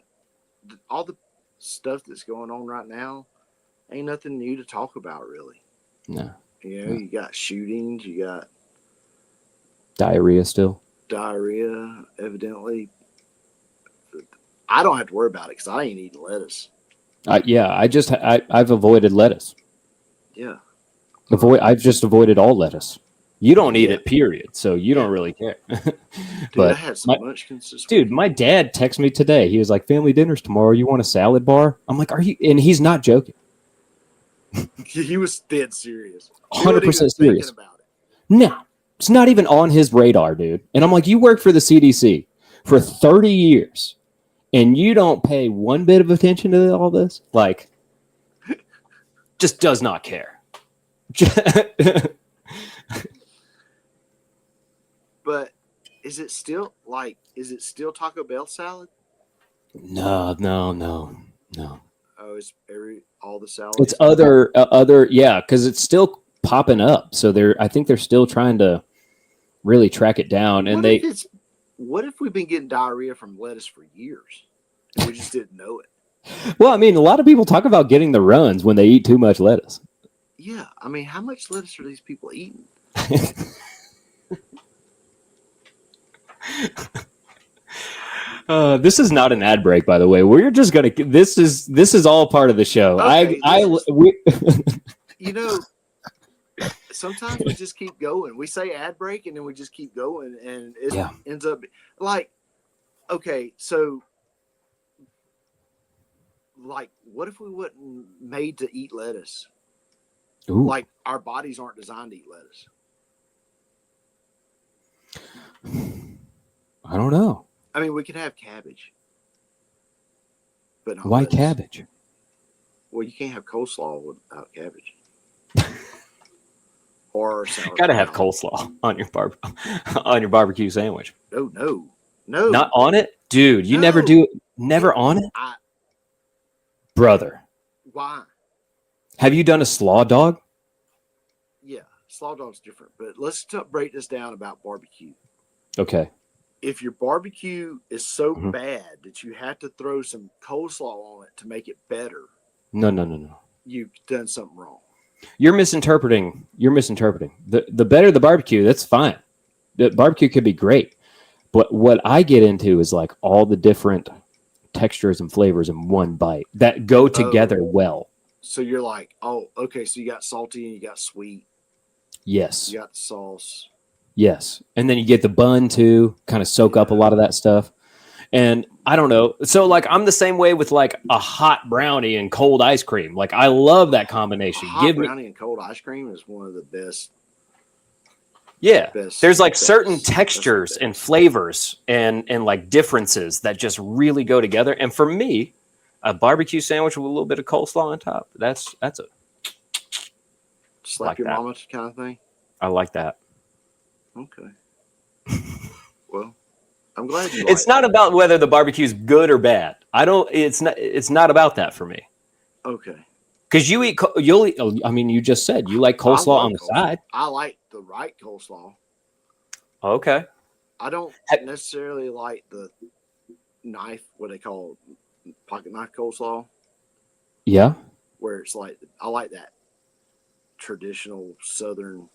All the stuff that's going on right now ain't nothing new to talk about, really. No. You got shootings, you got diarrhea still. Diarrhea, evidently. I don't have to worry about it because I ain't eating lettuce. I've avoided lettuce. Yeah. I've just avoided all lettuce. You don't eat it, period. So you don't really care. Dude, but I had some munchkins this week. Dude, my dad texted me today. He was like, "Family dinner's tomorrow. You want a salad bar?" I'm like, "Are you?" And he's not joking. He was dead serious. 100% serious. About it. No, it's not even on his radar, dude. And I'm like, "You work for the CDC for 30 years, and you don't pay one bit of attention to all this? Like, just does not care." But is it still Taco Bell salad? No. Oh, it's all the salads. It's other, because it's still popping up. So I think they're still trying to really track it down. And what if we've been getting diarrhea from lettuce for years and we just didn't know it? Well, I mean, a lot of people talk about getting the runs when they eat too much lettuce. Yeah, I mean, how much lettuce are these people eating? This is not an ad break, by the way. We're just gonna. This is all part of the show. Okay, sometimes we just keep going. We say ad break, and then we just keep going, and it ends up like, okay, so what if we wasn't made to eat lettuce? Ooh. Like our bodies aren't designed to eat lettuce. I don't know. I mean, we could have cabbage, but not why lettuce. Cabbage? Well, you can't have coleslaw without cabbage. Or sauerkraut. Gotta have coleslaw on your barbecue sandwich. No. Not on it, dude. You never do it. Never on it, brother. Why? Have you done a slaw dog? Yeah, slaw dog's different. But let's break this down about barbecue. Okay. If your barbecue is so bad that you have to throw some coleslaw on it to make it better, no. You've done something wrong. You're misinterpreting. The better the barbecue, that's fine. The barbecue could be great. But what I get into is like all the different textures and flavors in one bite that go together well. So you're like, oh, okay. So you got salty and you got sweet. Yes. You got the sauce. Yes. And then you get the bun too, kind of soak up a lot of that stuff. And I don't know. So like I'm the same way with like a hot brownie and cold ice cream. Like I love that combination. Hot brownie and cold ice cream is one of the best. Yeah. There's like certain best. textures and flavors and like differences that just really go together. And for me, a barbecue sandwich with a little bit of coleslaw on top, that's a slap like your that. mama kind of thing. I like that. Okay. Well, I'm glad you. It's not about whether the barbecue is good or bad. It's not about that for me. Okay. Because you'll eat. I mean, you just said you like coleslaw on the side. I like the right coleslaw. Okay. I don't necessarily like the knife, what they call pocket knife coleslaw. Yeah. Where it's like, I like that traditional Southern,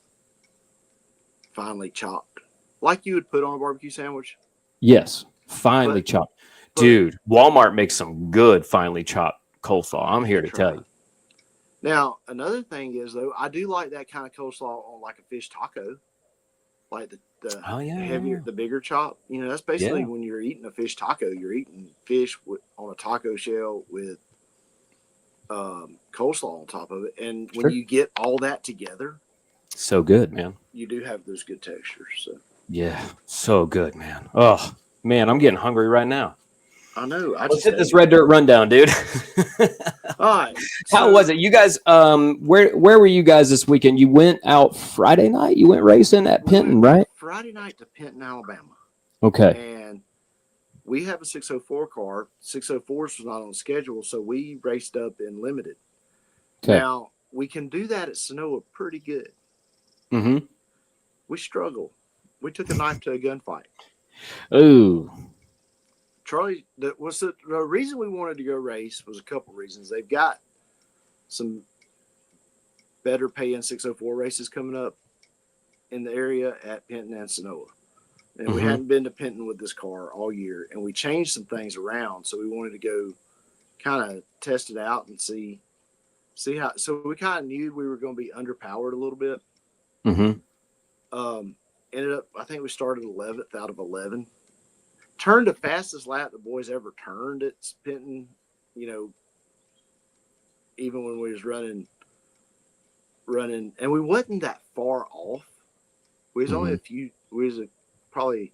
finely chopped, like you would put on a barbecue sandwich. Yes, finely chopped. Dude, Walmart makes some good finely chopped coleslaw. I'm here to tell you. Now, another thing is, though, I do like that kind of coleslaw on like a fish taco, like the heavier, the bigger chop. You know, that's basically when you're eating a fish taco, you're eating fish on a taco shell with coleslaw on top of it. And when you get all that together, so good, man. You do have those good textures. So. Yeah, so good, man. Oh, man, I'm getting hungry right now. I know. Let's hit this Red Dirt rundown, dude. All right. How was it? You guys, where were you guys this weekend? You went out Friday night? You went racing at Penton, right? Friday night to Penton, Alabama. Okay. And we have a 604 car. 604s was not on the schedule, so we raced up in limited. Okay. Now, we can do that at Sonoa pretty good. Mm-hmm. We struggled. We took a knife to a gunfight. Ooh. Charlie, the reason we wanted to go race was a couple reasons. They've got some better paying 604 races coming up in the area at Penton and Sonoa. And we hadn't been to Penton with this car all year. And we changed some things around. So we wanted to go kind of test it out and see how. So we kind of knew we were going to be underpowered a little bit. Mm-hmm. Ended up, I think we started 11th out of 11. Turned the fastest lap the boys ever turned at Penton, you know, even when we was running, and we wasn't that far off. We was only we was probably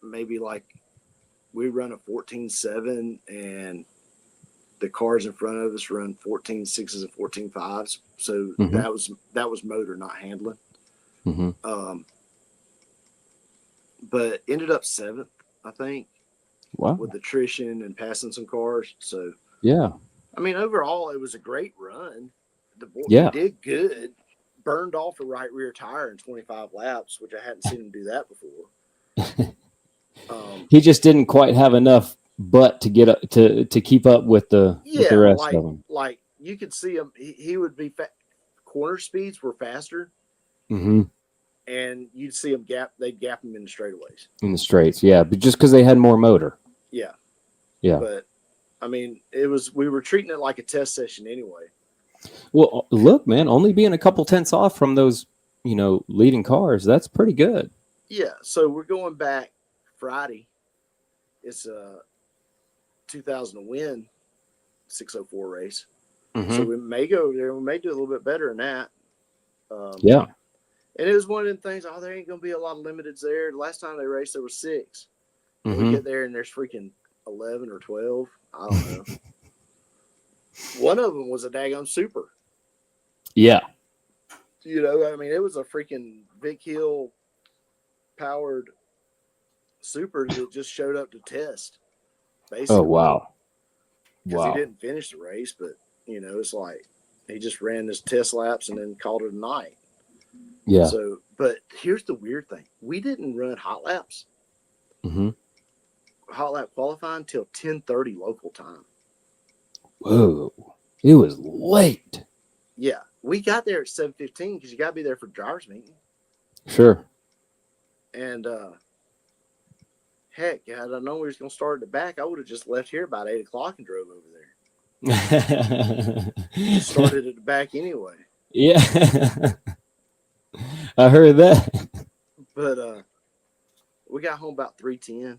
maybe like we run a 14.7 and the cars in front of us run 14.6s and 14.5s. So that was motor, not handling. But ended up 7th, I think. Wow. With attrition and passing some cars. So yeah. I mean, overall, it was a great run. The boy did good. Burned off a right rear tire in 25 laps, which I hadn't seen him do that before. He just didn't quite have enough butt to get up to keep up with the rest of them. Like you could see him, he would be corner speeds were faster. Mm-hmm. And you'd see them they'd gap them in the straightaways. In the straights, yeah. But just because they had more motor. Yeah. Yeah. But, I mean, we were treating it like a test session anyway. Well, look, man, only being a couple tenths off from those, leading cars, that's pretty good. Yeah. So we're going back Friday. It's a 2000 win 604 race. Mm-hmm. So we may go there. We may do a little bit better than that. Yeah. And it was one of them things, there ain't going to be a lot of limiteds there. The last time they raced, there were 6. Mm-hmm. We get there and there's freaking 11 or 12. I don't know. One of them was a daggone super. Yeah. I mean, it was a freaking Vic Hill powered super that just showed up to test. Basically. Oh, wow. Because he didn't finish the race, but, it's like he just ran his test laps and then called it a night. Yeah. So, but here's the weird thing. We didn't run hot laps. Mm-hmm. Hot lap qualifying till 10:30 local time. Whoa. It was late. Yeah. We got there at 7:15 because you got to be there for driver's meeting. Sure. And heck, had I known we was gonna start at the back, I would have just left here about 8 o'clock and drove over there. Just started at the back anyway. Yeah. I heard that. But we got home about 3:10.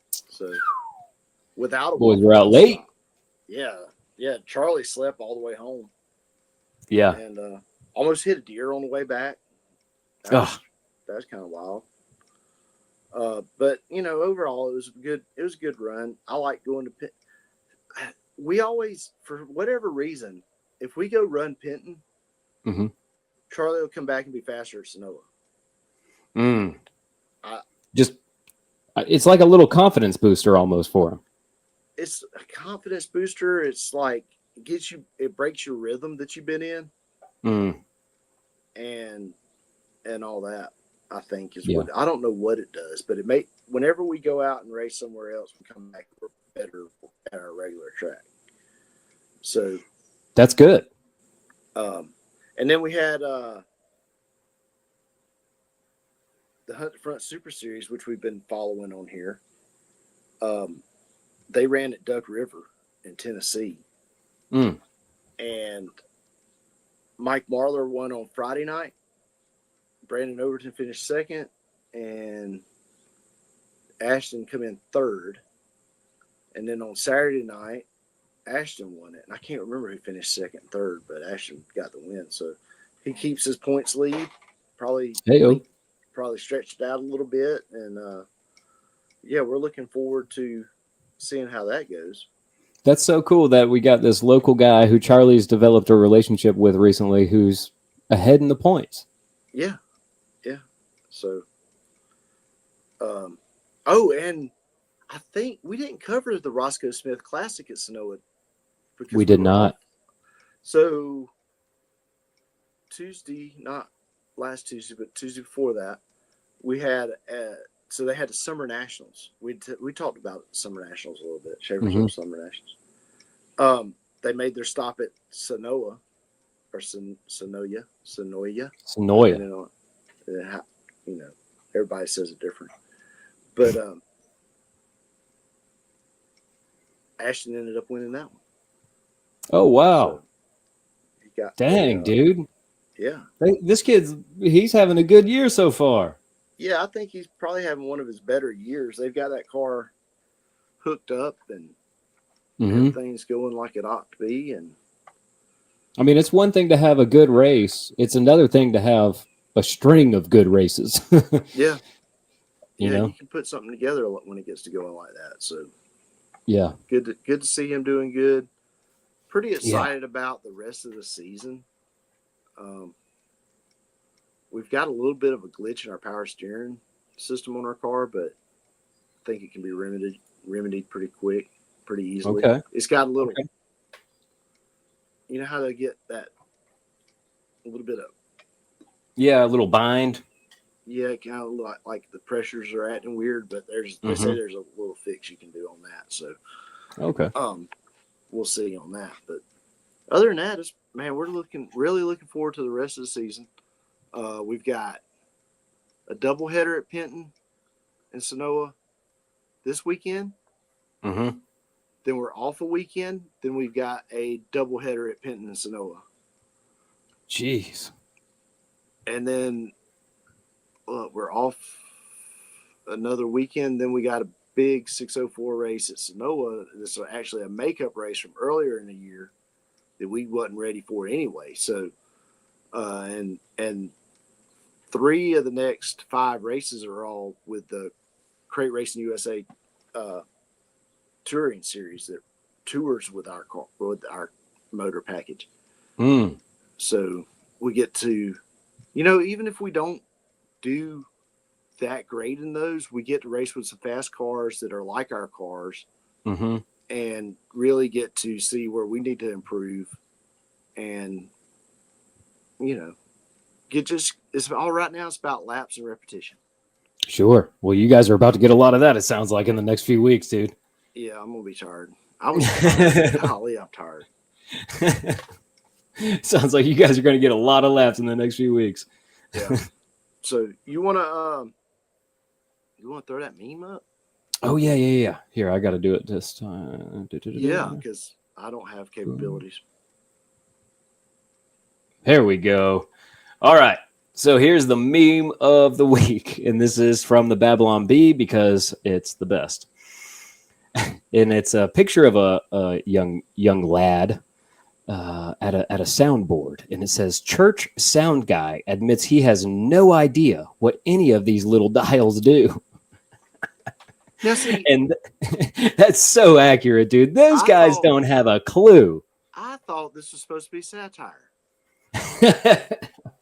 So without a Boys Waffle were out House late. stop. Yeah. Charlie slept all the way home. Yeah. And almost hit a deer on the way back. That was kind of wild. But overall, it was a good run. I like going to Penton. We always, for whatever reason, if we go run Penton, Mm-hmm. Charlie will come back and be faster at Sonoa. It's like a little confidence booster almost for him. It's a confidence booster. It's like it breaks your rhythm that you've been in, and all that. I think is what I don't know what it does, but whenever we go out and race somewhere else, we come back we're better at our regular track. So that's good. And then we had the Hunt the Front Super Series, which we've been following on here. They ran at Duck River in Tennessee, and Mike Marlar won on Friday night. Brandon Overton finished second, and Ashton come in third. And then on Saturday night, Ashton won it. And I can't remember who finished second and third, but Ashton got the win. So he keeps his points lead. Probably stretched out a little bit. And, we're looking forward to seeing how that goes. That's so cool that we got this local guy who Charlie's developed a relationship with recently who's ahead in the points. Yeah. So, and I think we didn't cover the Roscoe Smith Classic at Sonoa. We did not. So Tuesday, not last Tuesday, but Tuesday before that, we had so they had the Summer Nationals. We talked about Summer Nationals a little bit. Schaefer's Summer Nationals. They made their stop at Sonoa or Sonoya. Everybody says it different. But Ashton ended up winning that one. Oh, wow. So dang, dude. Yeah. This he's having a good year so far. Yeah, I think he's probably having one of his better years. They've got that car hooked up and everything's going like it ought to be. And I mean, it's one thing to have a good race. It's another thing to have a string of good races. Yeah. You know? You can put something together when it gets to going like that. So yeah, good to see him doing good. Pretty excited about the rest of the season. We've got a little bit of a glitch in our power steering system on our car, but I think it can be remedied pretty quick, pretty easily. Okay. It's got a little, you know how they get that a little bit of, a little bind. Yeah, kind of like the pressures are acting weird, but they say there's a little fix you can do on that. So, okay. We'll see on that. But other than that, we're really looking forward to the rest of the season. We've got a doubleheader at Penton and Sonoa this weekend. Mm-hmm. Then we're off a weekend. Then we've got a doubleheader at Penton and Sonoa. Jeez. And then we're off another weekend. Then we got a big 604 race at Sonoa. This is actually a makeup race from earlier in the year that we wasn't ready for anyway. So, and 3 of the next 5 races are all with the Crate Racing USA touring series that tours with our car, with our motor package. So we get to, even if we don't do that great in those, we get to race with some fast cars that are like our cars, and really get to see where we need to improve, and it's all right now. It's about laps and repetition. Sure. Well, you guys are about to get a lot of that. It sounds like in the next few weeks, dude. Yeah, I'm gonna be tired. I was tired. Golly, I'm tired. Sounds like you guys are going to get a lot of laps in the next few weeks. Yeah. So you want to You want to throw that meme up? Oh yeah. Here, I got to do it this time. Yeah, because I don't have capabilities. There we go. All right. So here's the meme of the week, and this is from the Babylon Bee because it's the best. And it's a picture of a young lad at a soundboard, and it says, "Church sound guy admits he has no idea what any of these little dials do." Now, see, And that's so accurate, dude. Those guys don't have a clue. I thought this was supposed to be satire.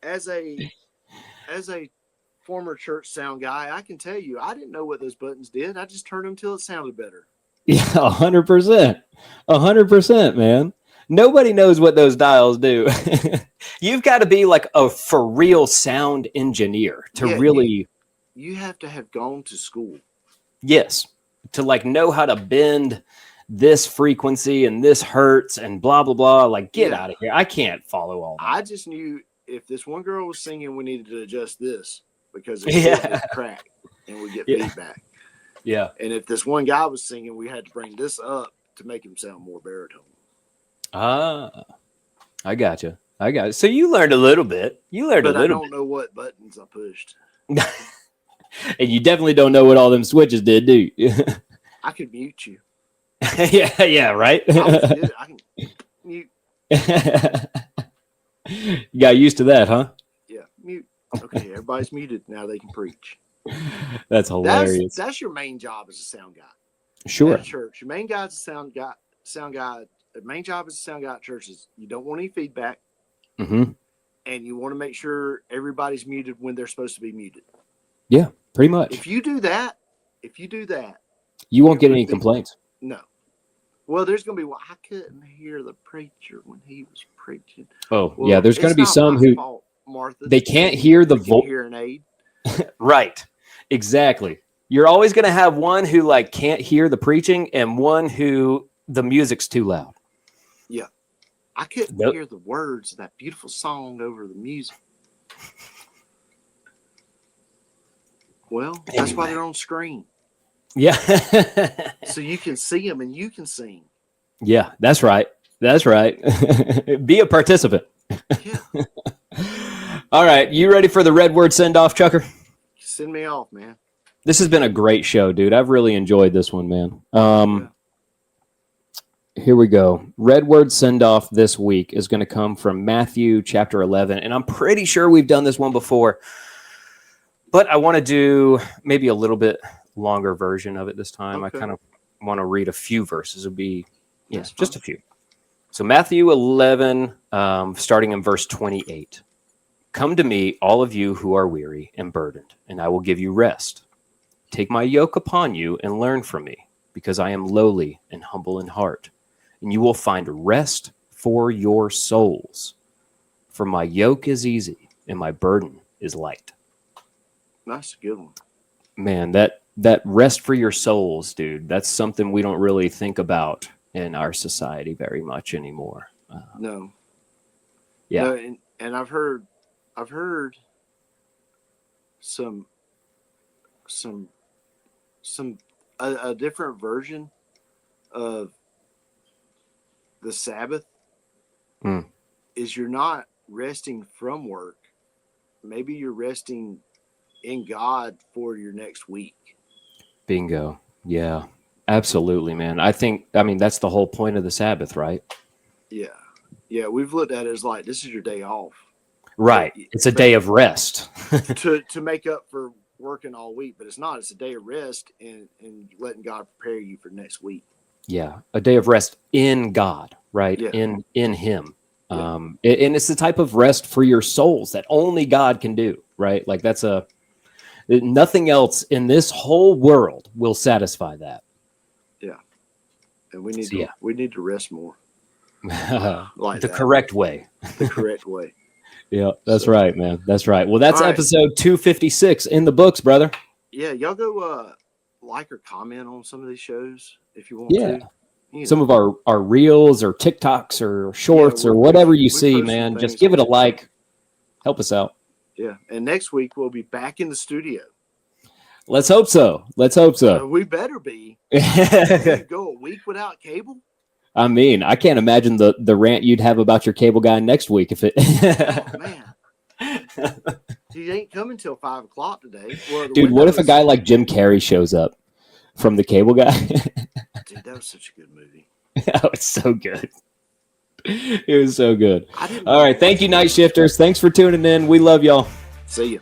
As a former church sound guy, I can tell you, I didn't know what those buttons did. I just turned them till it sounded better. Yeah, 100%. 100%, man. Nobody knows what those dials do. You've got to be like a for real sound engineer to really. You have to have gone to school. Yes, to like know how to bend this frequency and this hertz and blah blah blah. Like, get out of here! I can't follow all that. I just knew if this one girl was singing, we needed to adjust this because it would crack and we get feedback. Yeah. And if this one guy was singing, we had to bring this up to make him sound more baritone. I gotcha. So you learned a little bit. But I don't know what buttons I pushed. And you definitely don't know what all them switches did, do you? I could mute you. yeah, right? I can mute. You got used to that, huh? Yeah, mute. Okay, everybody's muted. Now they can preach. That's hilarious. That's your main job as a sound guy. Sure. At church, your main guy is a sound guy. The main job as a sound guy at church is you don't want any feedback, and you want to make sure everybody's muted when they're supposed to be muted. Yeah, pretty much. If you do that, you won't get any complaints. No. Well, there's going to be, I couldn't hear the preacher when he was preaching. Oh, well, yeah, there's going to be some who fault, Martha, they can't hear the voice. Hearing aid. Right. Exactly. You're always going to have one who like can't hear the preaching and one who the music's too loud. Yeah. I couldn't hear the words of that beautiful song over the music. Well, that's why they're on screen. Yeah. So you can see them and you can sing. Yeah, that's right. That's right. Be a participant. Yeah. All right. You ready for the red word send off, Chucker? Send me off, man. This has been a great show, dude. I've really enjoyed this one, man. Here we go. Red word send off this week is going to come from Matthew chapter 11. And I'm pretty sure we've done this one before, but I want to do maybe a little bit longer version of it this time. Okay. I kind of want to read a few verses. It'll be just a few. So Matthew 11, starting in verse 28. Come to me, all of you who are weary and burdened, and I will give you rest. Take my yoke upon you and learn from me, because I am lowly and humble in heart, and you will find rest for your souls. For my yoke is easy and my burden is light. That's a good one. Man, that rest for your souls, dude, that's something we don't really think about in our society very much anymore. No. Yeah. No, and I've heard a different version of the Sabbath is you're not resting from work. Maybe you're resting in God for your next week. Bingo. Yeah, absolutely, man. I mean, that's the whole point of the Sabbath, right? Yeah. Yeah. We've looked at it as like, this is your day off. Right. It's a day of rest. to make up for working all week, but it's not. It's a day of rest and letting God prepare you for next week. Yeah. A day of rest in God, right? Yeah. In Him. Yeah. And it's the type of rest for your souls that only God can do, right? Like nothing else in this whole world will satisfy that. Yeah. And we need to rest more. Like the correct way. The correct way. Yeah, that's right, man. That's right. Well, that's episode 256 in the books, brother. Yeah, y'all go like or comment on some of these shows if you want to. Some of our reels or TikToks or shorts or whatever you see, man. Just give it a like. Help us out. Yeah, and next week we'll be back in the studio. Let's hope so. Let's hope so. We better be. You go a week without cable? I mean, I can't imagine the rant you'd have about your cable guy next week if it. Oh man, he ain't coming till 5 o'clock today. Well, Dude, what if a guy like Jim Carrey shows up from the cable guy? Dude, that was such a good movie. That was so good. It was so good. I didn't All right, thank you, Night Shifters. Thanks for tuning in. We love y'all. See ya.